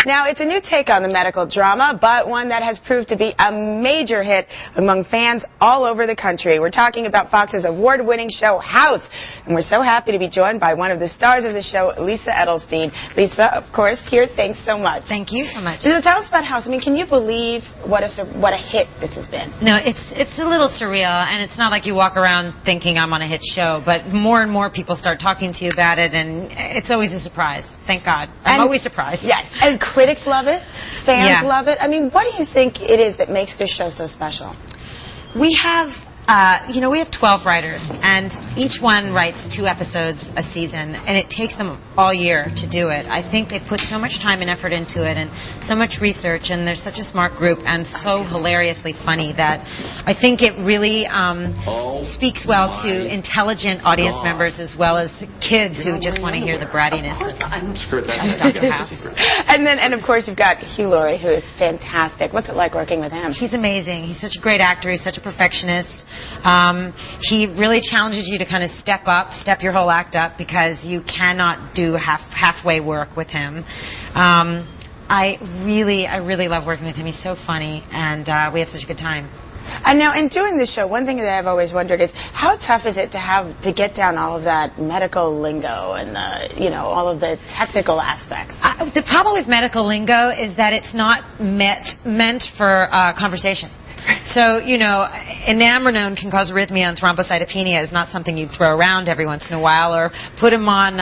Now, it's a new take on the medical drama, but one that has proved to be a major hit among fans all over the country. We're talking about Fox's award-winning show, House, and we're so happy to be joined by one of the stars of the show, Lisa Edelstein. Lisa, of course, here, thanks so much. Thank you so much. So tell us about House. I mean, can you believe what a hit this has been? No, it's a little surreal, and it's not like you walk around thinking I'm on a hit show, but more and more people start talking to you about it, and it's always a surprise. Thank God. I'm always surprised. Yes, and critics love it, fans love it. I mean, what do you think it is that makes this show so special? We have, we have 12 writers, and each one writes 2 episodes a season, and it takes them all year to do it. I think they put so much time and effort into it, and so much research, and they're such a smart group, and so hilariously funny that I think it really speaks well to intelligent audience members as well as kids who just want to hear the brattiness of Dr. House. And of course, you've got Hugh Laurie, who is fantastic. What's it like working with him? He's amazing. He's such a great actor. He's such a perfectionist. He really challenges you to kind of step your whole act up, because you cannot do halfway work with him. I really love working with him. He's so funny, and we have such a good time. And now, in doing this show, one thing that I've always wondered is how tough is it to get down all of that medical lingo and all of the technical aspects? The problem with medical lingo is that it's not meant for conversation. So, anaminone can cause arrhythmia and thrombocytopenia. Is not something you throw around every once in a while, or put him on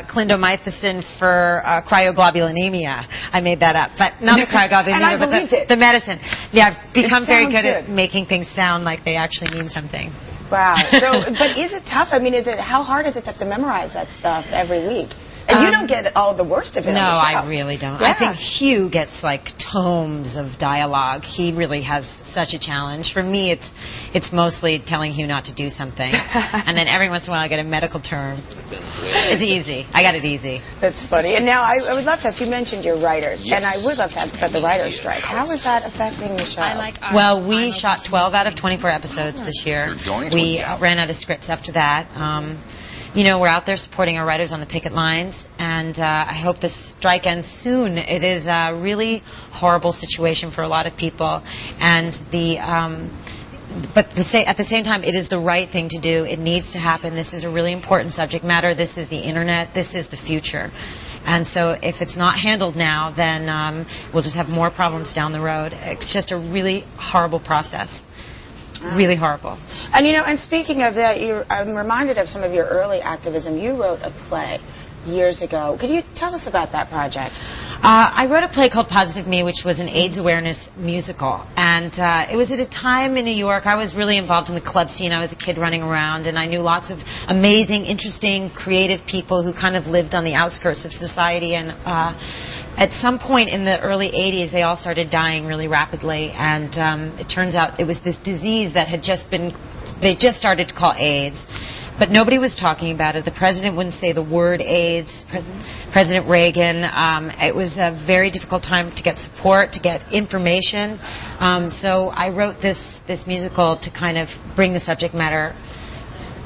clindamycin for cryoglobulinemia. I made that up, but not the cryoglobulinemia, but the medicine. Yeah, I've become very good at making things sound like they actually mean something. Wow. But is it tough? I mean, how hard is it to have to memorize that stuff every week? And you don't get all the worst of it. No, on the show. I really don't. Yeah. I think Hugh gets like tomes of dialogue. He really has such a challenge. For me, it's mostly telling Hugh not to do something, and then every once in a while I get a medical term. It's easy. I got it easy. That's funny. And now I would love to ask. You mentioned your writers, and I would love to ask about the writers' strike. How is that affecting the show? Well, we shot 12 out of 24 episodes this year. We ran out of scripts after that. We're out there supporting our writers on the picket lines, and I hope this strike ends soon. It is a really horrible situation for a lot of people, and at the same time, it is the right thing to do. It needs to happen. This is a really important subject matter. This is the internet. This is the future. And so if it's not handled now, then we'll just have more problems down the road. It's just a really horrible process. Really horrible. And and speaking of that, I'm reminded of some of your early activism. You wrote a play years ago. Could you tell us about that project? I wrote a play called Positive Me, which was an AIDS awareness musical. And it was at a time in New York. I was really involved in the club scene. I was a kid running around, and I knew lots of amazing, interesting, creative people who kind of lived on the outskirts of society. And at some point in the early 80s, they all started dying really rapidly, and it turns out it was this disease that they just started to call AIDS, but nobody was talking about it. The president wouldn't say the word AIDS, President Reagan. It was a very difficult time to get support, to get information. So I wrote this musical to kind of bring the subject matter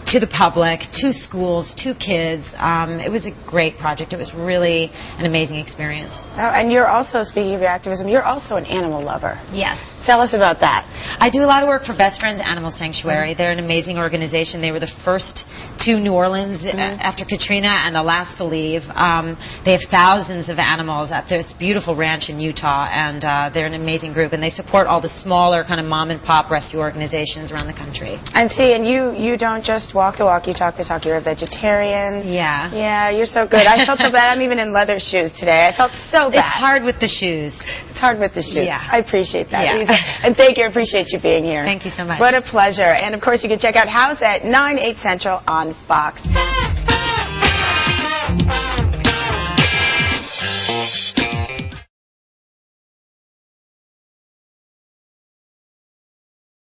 to the public, to schools, to kids. It was a great project. It was really an amazing experience. Oh, and you're also, speaking of your activism, you're also an animal lover. Yes. Tell us about that. I do a lot of work for Best Friends Animal Sanctuary. They're an amazing organization. They were the first to New Orleans after Katrina and the last to leave. They have thousands of animals at this beautiful ranch in Utah, and they're an amazing group. And they support all the smaller kind of mom-and-pop rescue organizations around the country. And you don't just walk the walk, you talk the talk. You're a vegetarian. Yeah. Yeah, you're so good. I felt so bad. I'm even in leather shoes today. I felt so bad. It's hard with the shoes. It's hard with the shoes. Yeah. I appreciate that. Yeah. And thank you. I appreciate you being here. Thank you so much. What a pleasure. And, of course, you can check out House at 9, 8 Central on Fox.